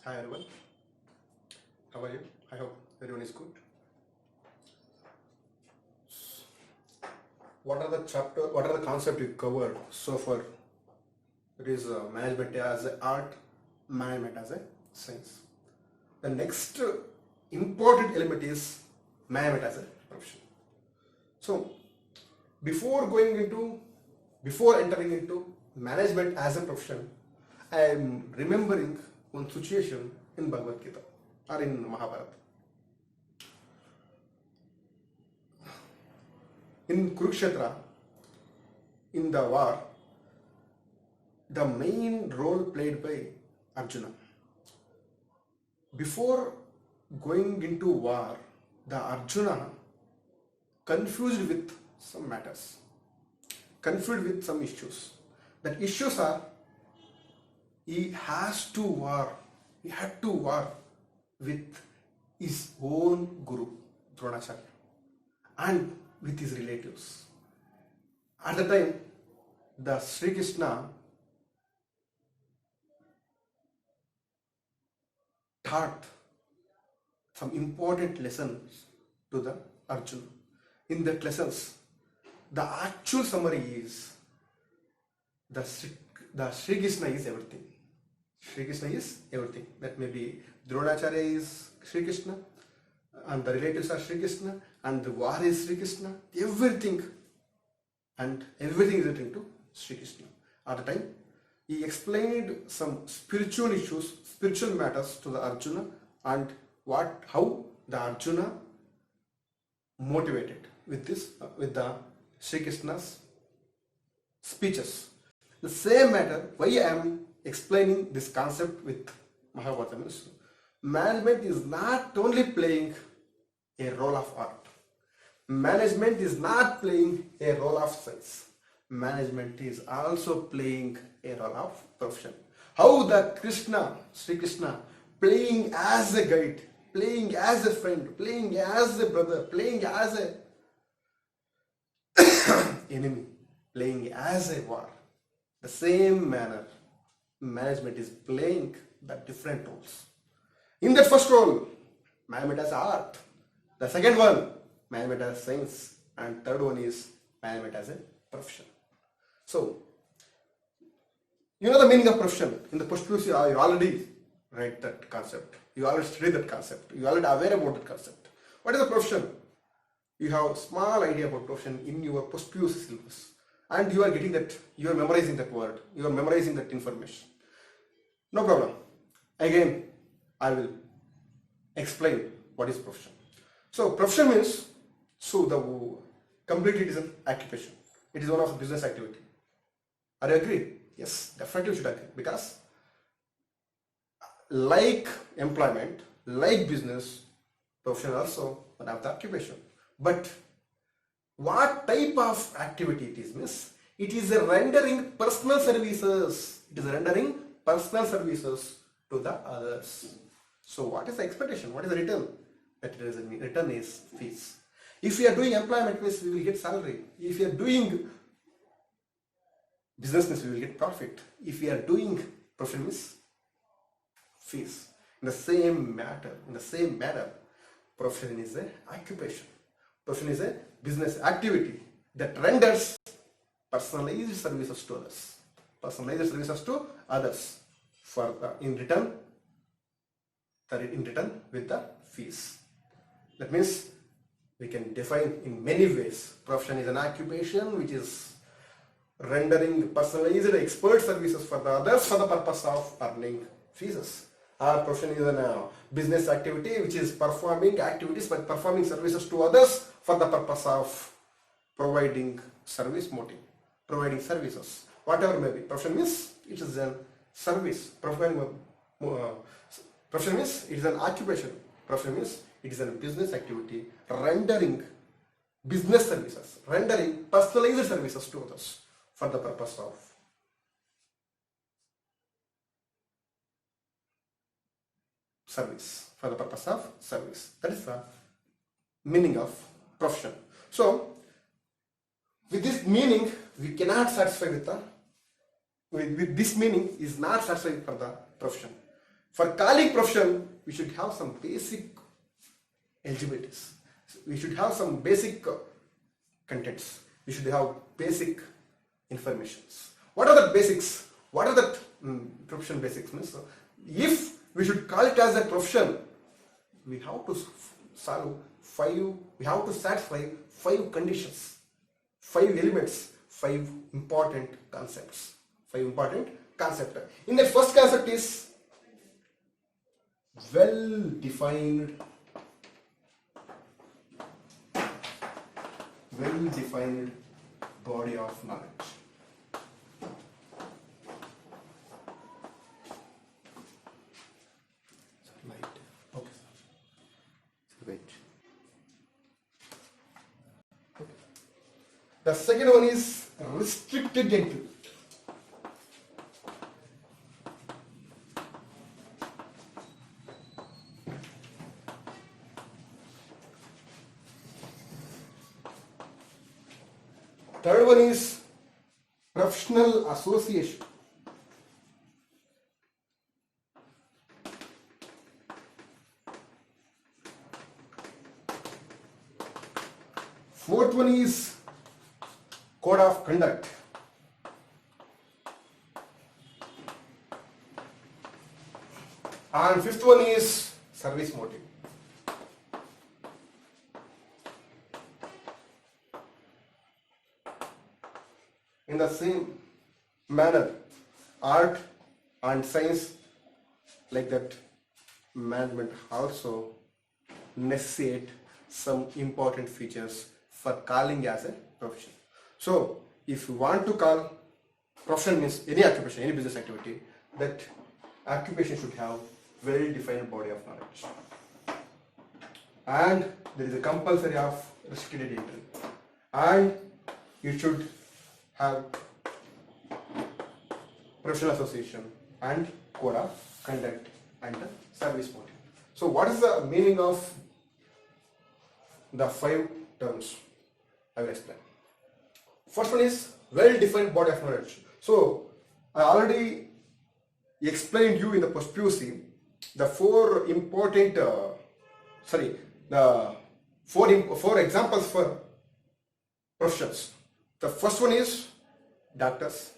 Hi everyone, how are you? I hope everyone is good. What are the concepts we covered so far? It is management as an art, management as a science. The next important element is management as a profession. So before entering into management as a profession, I am remembering one situation in Bhagavad Gita or in Mahabharata. In Kurukshetra, in the war, the main role played by Arjuna. Before going into war, the Arjuna confused with some matters, confused with some issues. That issues are he had to war with his own guru, Dronacharya, and with his relatives. At the time, the Sri Krishna taught some important lessons to the Arjuna. In that lessons, the actual summary is the Sri Krishna is everything. Sri Krishna is everything. That may be Dronacharya is Sri Krishna, and the relatives are Sri Krishna, and the war is Sri Krishna. Everything is related to Sri Krishna. At the time, he explained some spiritual issues, spiritual matters to the Arjuna, and how the Arjuna motivated with the Sri Krishna's speeches. The same matter, why I am explaining this concept with Mahabharata means management is not only playing a role of art. Management is not playing a role of science. Management is also playing a role of profession. How the Sri Krishna, playing as a guide, playing as a friend, playing as a brother, playing as a enemy, playing as a war. The same manner, management is playing the different roles. In that first role, management as art. The second one, management as science. And third one is management as a profession. So, you know the meaning of profession. In the post-PUC, you already read that concept. You already studied that concept. You already aware about that concept. What is a profession? You have a small idea about profession in your post-PUC syllabus. And you are getting that, you are memorizing that word. You are memorizing that information. No problem. Again, I will explain what is profession. So profession means, completely it is an occupation. It is one of the business activity. Are you agree? Yes, definitely you should agree. Because like employment, like business, profession also one of the occupation. But what type of activity it is means? It is a rendering personal services. It is rendering personal services to the others. So what is the expectation? What is the return? Return is fees. If we are doing employment means we will get salary. If we are doing business means we will get profit. If we are doing profession means fees. In the same manner, profession is an occupation. Profession is a business activity that renders personalized services to others. Personalized services to others in return with the fees. That means we can define in many ways. Profession is an occupation which is rendering personalized expert services for the others for the purpose of earning fees. Our profession is a business activity which is performing activities but performing services to others for the purpose of providing services. Whatever may be. Profession means it is a service. Profession means it is an occupation. Profession means it is a business activity rendering business services, rendering personalized services to others for the purpose of service. That is the meaning of profession. So, with this meaning, we cannot satisfy with this meaning is not satisfied for the profession. For calling profession, we should have some basic eligibilities. We should have some basic contents. We should have basic informations. What are the basics? What are the profession basics? Means, if we should call it as a profession, we have to solve we have to satisfy 5 conditions, 5 elements, 5 important concepts. 5 important concepts. In the first concept is well-defined body of knowledge. Okay. Wait. Okay. The second one is restricted entry. Third one is professional association. Fourth one is code of conduct. And fifth one is service motive. In the same manner, art and science, like that, management also necessitate some important features for calling as a profession. So, if you want to call profession, means any occupation, any business activity, that occupation should have well-defined body of knowledge. And there is a compulsory of restricted entry. And you should have professional association and code of conduct and the service motive. So what is the meaning of the 5 terms? I will explain. First one is well-defined body of knowledge. So I already explained you in the post PUC the 4 important the 4 examples for professions. The first one is doctors,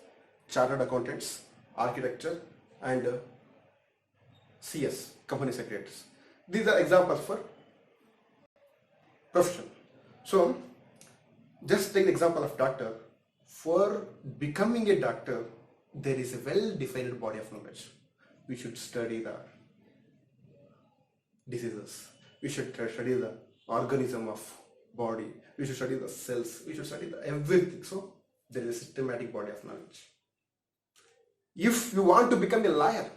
chartered accountants, architecture, and CS, company secretaries. These are examples for profession. So, just take the example of doctor. For becoming a doctor, there is a well-defined body of knowledge. We should study the diseases. We should study the organism of body. We should study the cells. We should study everything. So, there is a systematic body of knowledge. If you want to become a lawyer,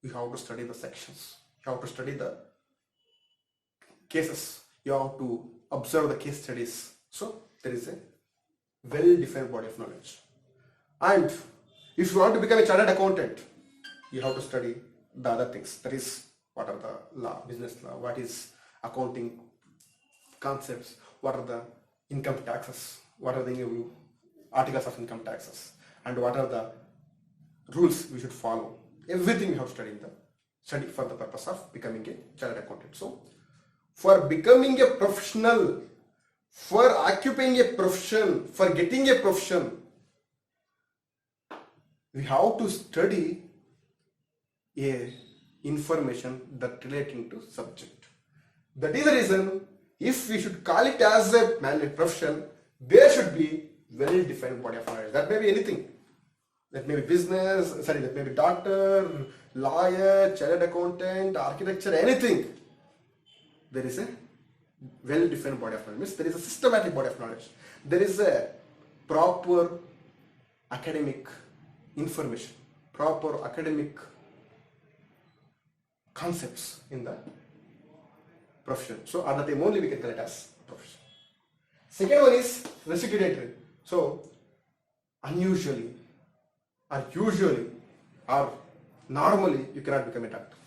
you have to study the sections. You have to study the cases. You have to observe the case studies. So, there is a well-defined body of knowledge. And if you want to become a chartered accountant, you have to study the other things. That is, what are the law, business law, what is accounting concepts, what are the income taxes, what are the new articles of income taxes, and what are the rules we should follow. Everything we have to study for the purpose of becoming a chartered accountant. So, for becoming a professional, for occupying a profession, for getting a profession, we have to study a information that relating to subject. That is the reason, if we should call it as a profession, there should be well-defined body of knowledge. That may be anything. That may be business, that may be doctor, lawyer, chartered accountant, architecture, anything. There is a well-defined body of knowledge. Means there is a systematic body of knowledge. There is a proper academic information, proper academic concepts in the profession. So at that time only we can call it as profession. Second one is restricted entry. So unusually or usually or normally you cannot become a doctor.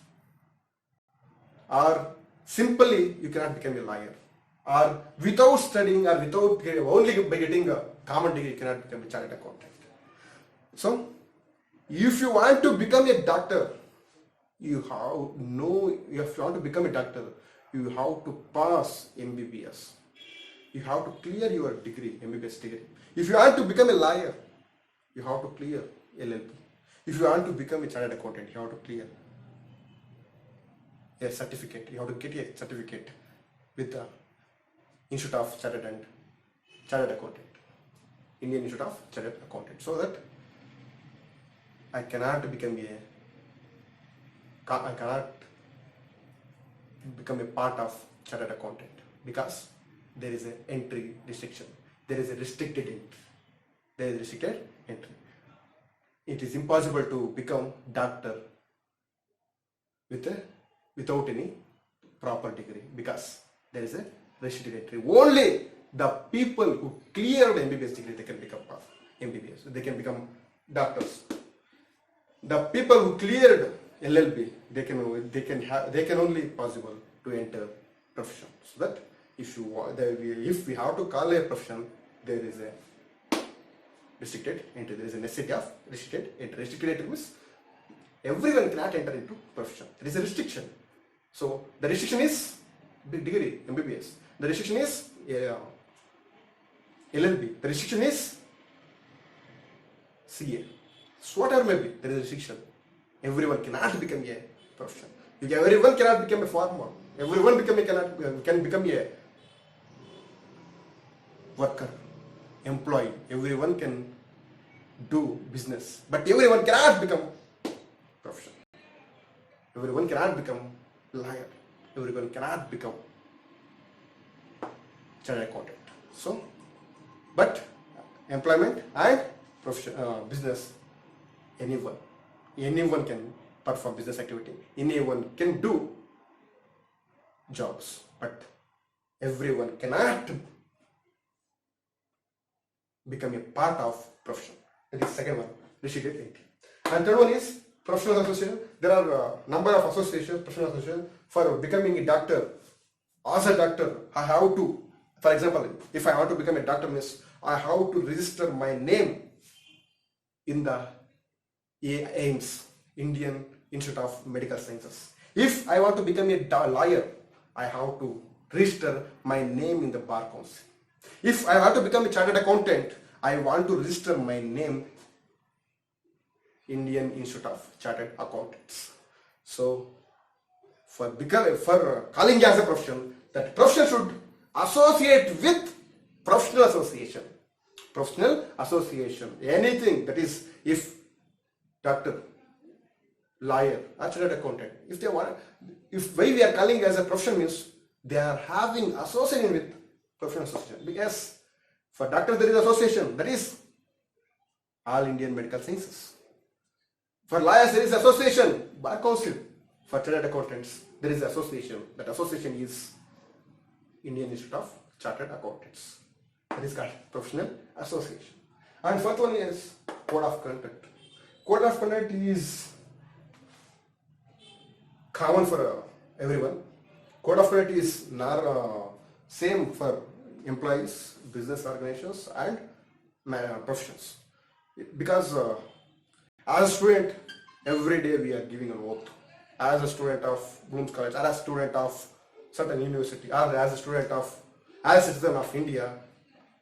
Or simply you cannot become a lawyer. Or without studying or without only by getting a common degree you cannot become a chartered accountant. So if you want to become a doctor, you have no, if you want to become a doctor, you have to pass MBBS. You have to clear your degree, MBBS degree. If you want to become a lawyer, you have to clear LLB. If you want to become a chartered accountant, you have to clear a certificate. You have to get a certificate with the Institute of Chartered Accountant, Indian Institute of Chartered Accountant, so that I cannot become a part of chartered accountant because there is an entry restriction. There is a restricted entry. There is restricted entry. It is impossible to become doctor without any proper degree because there is a restricted entry. Only the people who cleared MBBS degree, they can become MBBS. They can become doctors. The people who cleared LLB, they can only possible to enter profession. So that if we have to call a profession, there is a restricted entry. There is a necessity of restricted entry. Restricted entry means everyone cannot enter into profession. There is a restriction. So the restriction is degree, MBBS. The restriction is LLB. The restriction is CA. So whatever may be, there is a restriction. Everyone cannot become a profession. Everyone cannot become a farmer. Everyone can become a worker, employee. Everyone can do business, but everyone cannot become profession. Everyone cannot become lawyer. Everyone cannot become chartered accountant. So, but employment and profession, business, anyone can perform business activity. Anyone can do jobs, but everyone cannot become a part of profession. That is second one, restricted entry. And third one is professional association. There are a number of associations, professional associations. For becoming a doctor, as a doctor, I have to, for example, if I want to become a doctor, means I have to register my name in the AIIMS, Indian Institute of Medical Sciences. If I want to become a lawyer, I have to register my name in the Bar Council. If I want to become a chartered accountant, I want to register my name Indian Institute of Chartered Accountants. So for calling as a profession, that profession should associate with professional association. Professional association, anything that is, if doctor, lawyer, or chartered accountant, if they want, if why we are calling as a profession means they are having association with professional association. Because for doctors there is association, that is All Indian Medical Sciences. For lawyers there is association, Bar Council. For chartered accountants there is association. That association is Indian Institute of Chartered Accountants. That is called professional association. And fourth one is code of conduct. Code of conduct is common for everyone. Code of conduct is same for employees, business organizations, and professions. Because as a student, every day we are giving an oath. As a student of Bloom's College, or as a student of certain university, or as a citizen of India,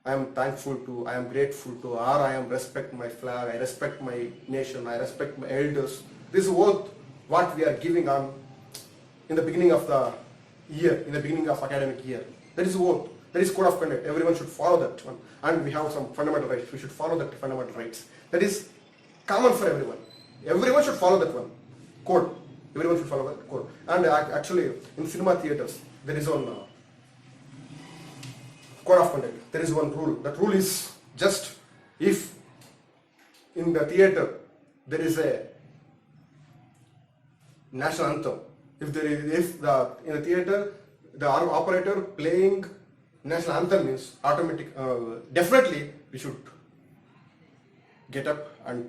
I am thankful to, I am grateful to, or I am respect my flag, I respect my nation, I respect my elders. This is what we are giving on in the beginning of the year, in the beginning of academic year. That is oath. That is code of conduct. Everyone should follow that one. And we have some fundamental rights. We should follow that fundamental rights. That is common for everyone. Everyone should follow that one. Code. Everyone should follow that code. And actually, in cinema theaters, there is one code of conduct. There is one rule. That rule is just if in the theater there is a national anthem. In the theater the operator playing national anthem means automatic. Definitely we should get up and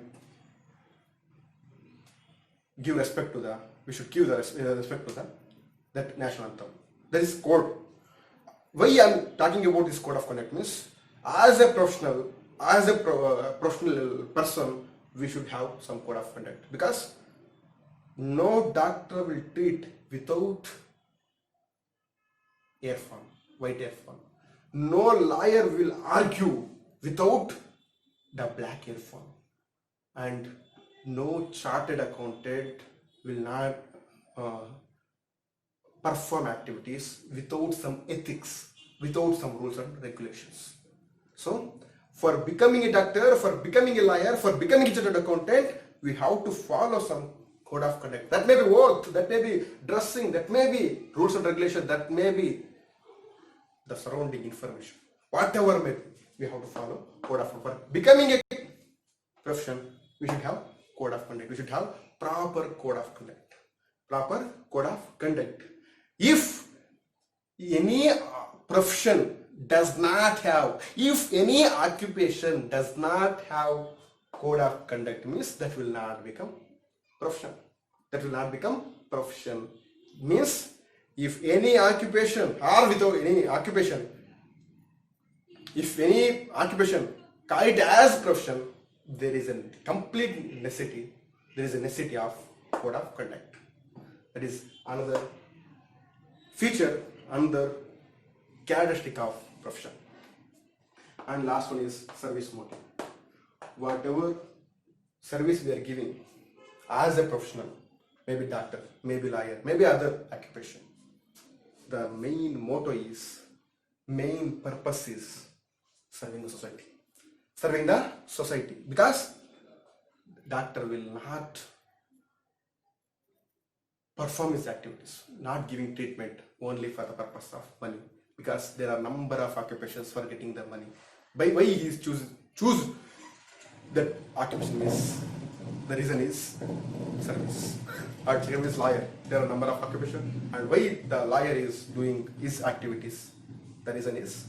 give respect to we should give the respect to that national anthem. That is code. Why I am talking about this code of conduct means, as a professional, as a professional person, we should have some code of conduct, because No doctor will treat without earphone, white earphone. No lawyer will argue without the black earphone. And no chartered accountant will not perform activities without some ethics, without some rules and regulations. So, for becoming a doctor, for becoming a lawyer, for becoming a chartered accountant, we have to follow some code of conduct. That may be work, that may be dressing, that may be rules and regulations, that may be the surrounding information. Whatever may be, we have to follow code of conduct. For becoming a profession, we should have code of conduct. We should have proper code of conduct. Proper code of conduct. If any profession does not have, if any occupation does not have code of conduct, means that will not become profession. That will not become profession. Means if any occupation or without any occupation, if any occupation call it as profession, there is a complete necessity. There is a necessity of code of conduct. That is another feature, another characteristic of profession. And last one is service motive. Whatever service we are giving as a professional, maybe doctor, maybe lawyer, maybe other occupation, the main motto is, main purpose is serving the society. Serving the society. Because doctor will not perform his activities, not giving treatment only for the purpose of money. Because there are number of occupations for getting the money. By why he is choose that occupation is, the reason is service. Or here is lawyer. There are a number of occupations, and why the lawyer is doing his activities, the reason is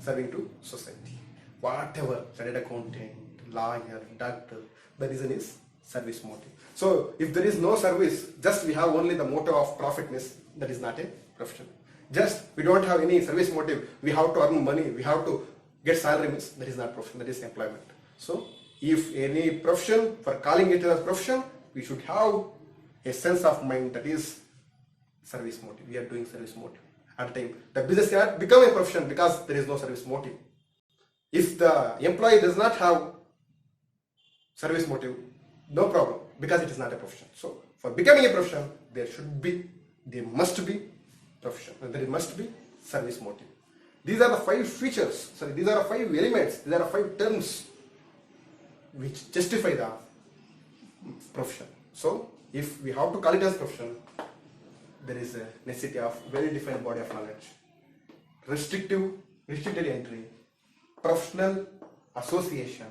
serving to society. Whatever, chartered accountant, lawyer, doctor, the reason is service motive. So if there is no service, just we have only the motive of profitness, that is not a profession. Just we don't have any service motive, we have to earn money, we have to get salary, means that is not profession, that is employment. So if any profession, for calling it as profession, we should have a sense of mind, that is service motive. We are doing service motive. At the time, the business cannot become a profession because there is no service motive. If the employee does not have service motive, no problem, because it is not a profession. So for becoming a profession, there must be profession, and there must be service motive. These are the 5 features, these are the 5 elements, these are the 5 terms which justify the profession. So if we have to call it as profession, there is a necessity of well-defined body of knowledge, restricted entry, professional association,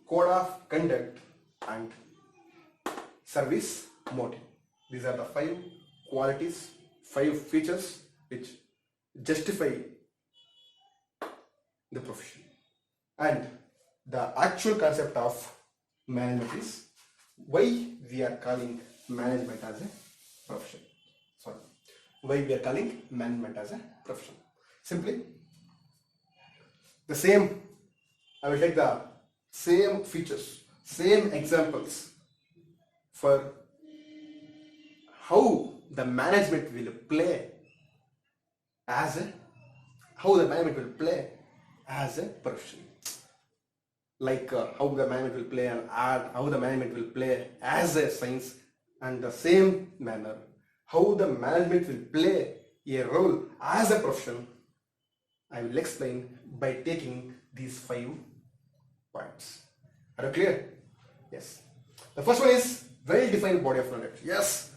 code of conduct, and service motive. These are the 5 qualities, 5 features which justify the profession. And the actual concept of management is why we are calling management as a profession. Why we are calling management as a profession. Simply, the same, I will take the same features, same examples for how the management will play as a profession. Like how the management will play an art, how the management will play as a science, and the same manner how the management will play a role as a profession, I will explain by taking these 5 points. Are you clear? Yes. The first one is well-defined body of knowledge. Yes.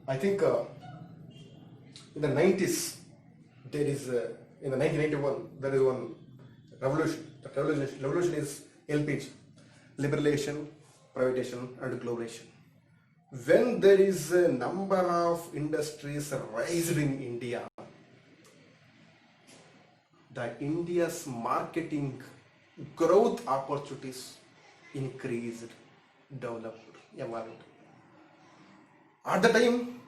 I think in the 90s, there is, in the 1991, there is one revolution. The revolution is LPG, liberalization, privatization, and globalization. When there is a number of industries raised in India, the India's marketing growth opportunities increased, developed, evolved. At the time,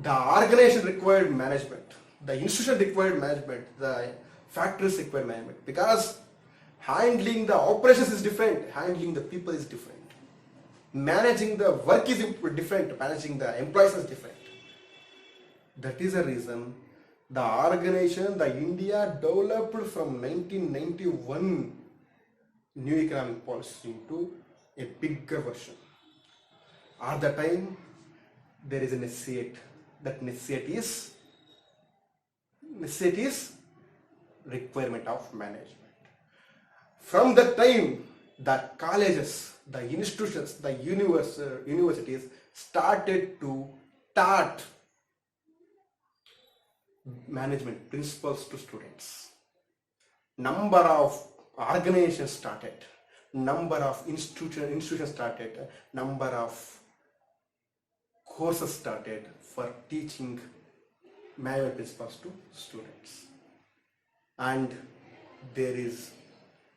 the organization required management, the institution required management, the factories required management, because handling the operations is different, handling the people is different. managing the work is different, managing the employees is different. That is the reason the organization, the India developed from 1991 new economic policy into a bigger version. At the time, there is a necessity. That necessity is requirement of management. From that time, the colleges, the institutions, the universities started to taught management principles to students. Number of organizations started, number of institutions started, number of courses started for teaching management principles to students. And there is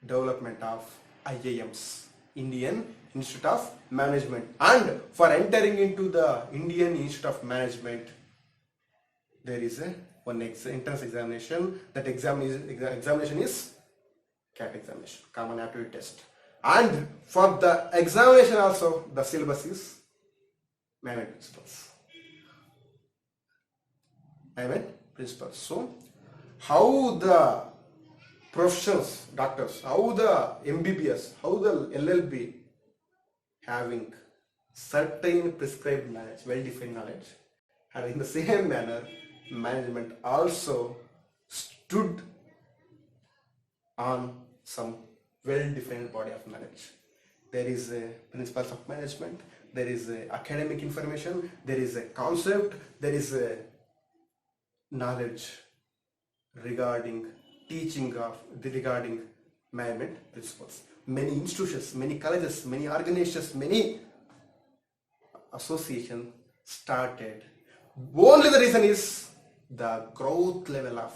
development of IIMs, Indian Institute of Management. And for entering into the Indian Institute of Management, there is one entrance examination. That examination is CAT examination, Common Aptitude Test. And for the examination also, the syllabus is management principles. Management principles. So, how the professionals, doctors, how the MBBS, how the LLB having certain prescribed knowledge, well-defined knowledge, and in the same manner, management also stood on some well-defined body of knowledge. There is a principles of management, there is a academic information, there is a concept, there is a knowledge regarding regarding management principles. Many institutions, many colleges, many organizations, many associations started. Only the reason is the growth level of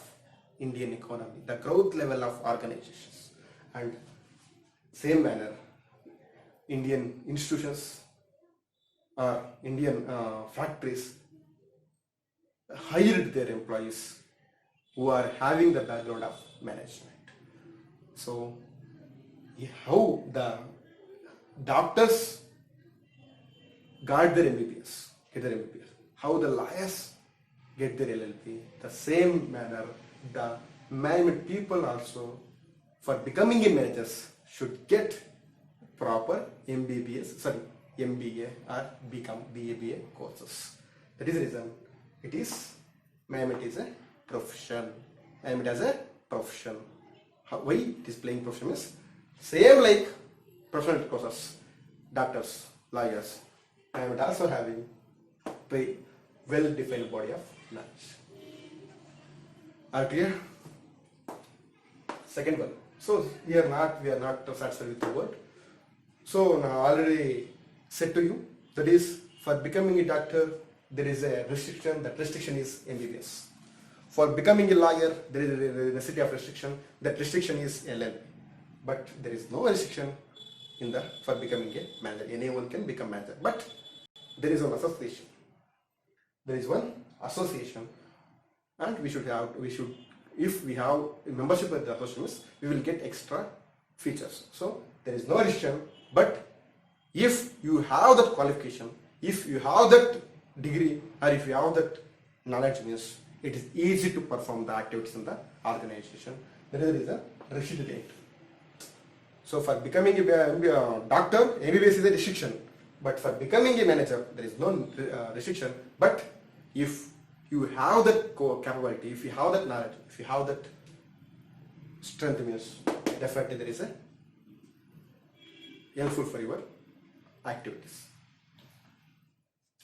Indian economy, the growth level of organizations. And same manner, Indian institutions or Indian factories hired their employees who are having the background of management. So, how the doctors got their MBBS, how the lawyers get their LLB, the same manner the management people also, for becoming a managers, should get proper MBA or BA courses. That is the reason it is management is a profession. Management as a profession. Why it is playing profession is same like professional courses, doctors, lawyers. Management also having very well-defined body of knowledge. Are clear? Second one. So here we are not satisfied with the word. So now already said to you, that is for becoming a doctor there is a restriction. That restriction is MBBS. For becoming a lawyer there is a necessity of restriction. That restriction is LL. But there is no restriction in the for becoming a manager. Anyone can become manager. But there is one association. There is one association, and if we have membership with the association, we will get extra features. So there is no restriction, but if you have that qualification, if you have that degree, or if you have that knowledge, means it is easy to perform the activities in the organization. There is a restriction date. So for becoming a doctor, MBBS is a restriction, but for becoming a manager, there is no restriction. But if you have that capability, if you have that knowledge, if you have that strength, means definitely there is a helpful for your activities.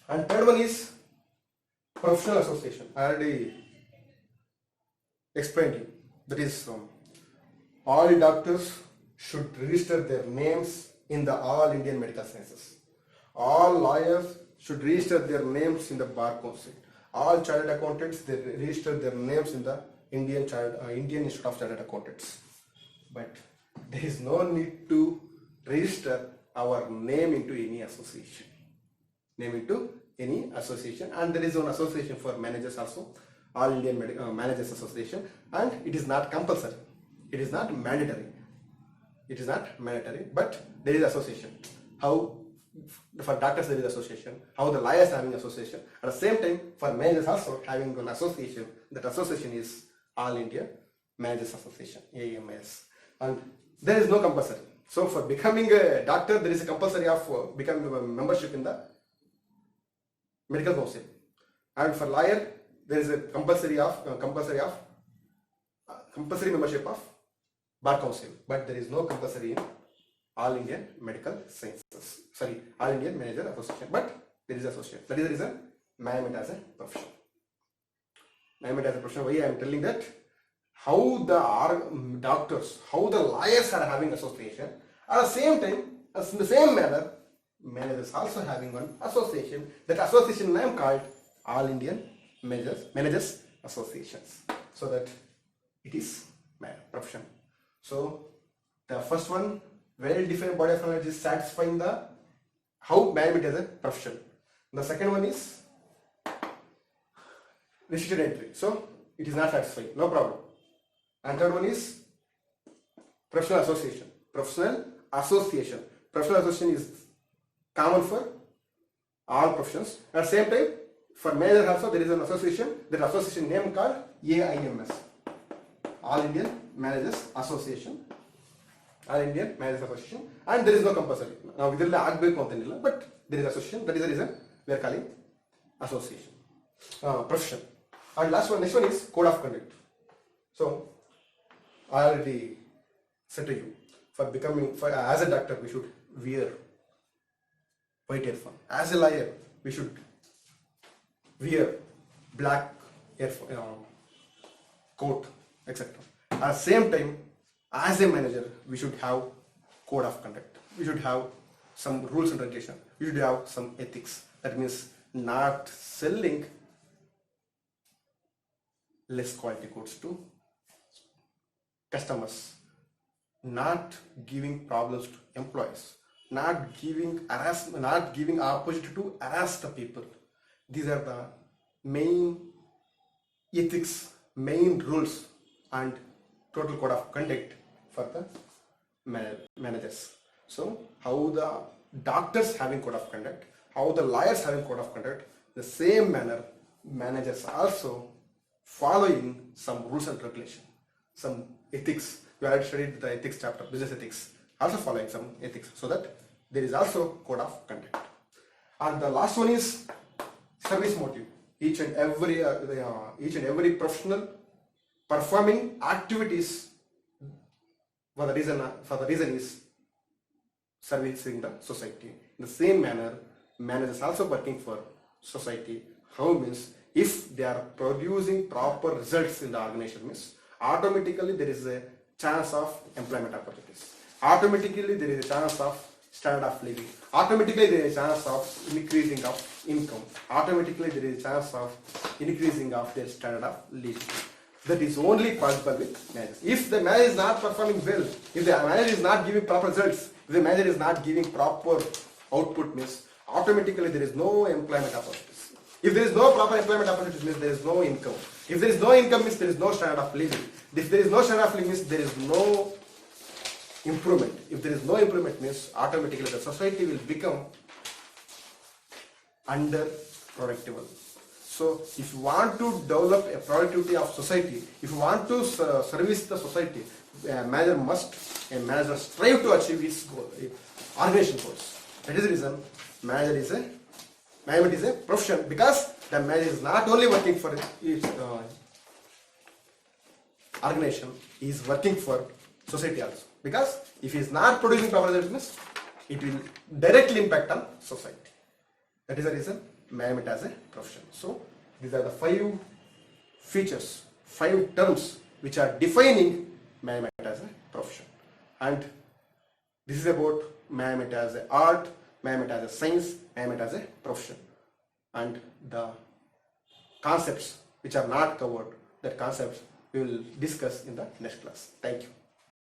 And third one is professional association. I already explained you. That is all doctors should register their names in the All Indian Medical Sciences. All lawyers should register their names in the Bar Council. All chartered accountants, they register their names in the Indian Institute of Chartered Accountants. But there is no need to register our name into any association. And there is one association for managers also, All Indian Managers Association, and it is not compulsory. It is not mandatory. But there is association. How for doctors there is association, how the lawyers having association. At the same time, for managers also having an association. That association is All India Managers Association, AMS. And there is no compulsory. So for becoming a doctor, there is a compulsory of becoming a membership in the medical council. And for lawyer, there is a compulsory membership of bar council. But there is no compulsory in All Indian Medical Sciences. Sorry, All Indian Manager Association. But there is association. That is the reason management as a profession. Management as a profession. Why I am telling that? How the doctors, how the lawyers are having association. At the same time, as in the same manner, managers also having one association. That association name called All Indian Managers Associations. So that it is my profession. So the first one, well-defined body of knowledge, is satisfying the how management as a profession. The second one is restricted entry. So it is not satisfying, no problem. And third one is professional association. Professional association. Professional association is common for all professions. At the same time, for managers also there is an association. That association name called AIMS. All Indian Managers Association. All Indian Managers Association. And there is no compulsory. Now, but there is association. That is the reason we are calling association. Profession. And next one is code of conduct. So, I already said to you, as a doctor, we should wear white earphone. As a lawyer, we should wear black coat, etc. At the same time, as a manager, we should have code of conduct. We should have some rules and regulations. We should have some ethics. That means not selling less quality goods to customers, not giving problems to employees, not giving opportunity to harass the people. These are the main ethics, main rules and total code of conduct for the managers. So how the doctors having code of conduct, how the lawyers having code of conduct, the same manner managers also following some rules and regulation, some ethics. We already studied the ethics chapter, business ethics, also following some ethics, so that there is also code of conduct. And the last one is service motive. Each and every professional performing activities for the reason is servicing the society. In the same manner, managers also working for society. How means if they are producing proper results in the organization, means automatically there is a chance of employment opportunities. Automatically there is a chance of standard of living. Automatically there is a chance of increasing of income. Automatically there is a chance of increasing of their standard of living. That is only possible with managers. If the manager is not performing well, if the manager is not giving proper results, if the manager is not giving proper output, means automatically there is no employment opportunities. If there is no proper employment opportunities, means there is no income. If there is no income, means there is no standard of living. If there is no standard of living, means there is no improvement. If there is no improvement, means automatically the society will become under-productive. So, if you want to develop a productivity of society, if you want to service the society, a manager must strive to achieve his goal, organization goals. That is the reason management is a profession, because the manager is not only working for his organization, he is working for society also. Because if he is not producing proper results, it will directly impact on society. That is the reason management as a profession. So these are the 5 features, 5 terms which are defining management as a profession. And this is about management as an art, management as a science, management as a profession. And the concepts which are not covered, that concepts we will discuss in the next class. Thank you.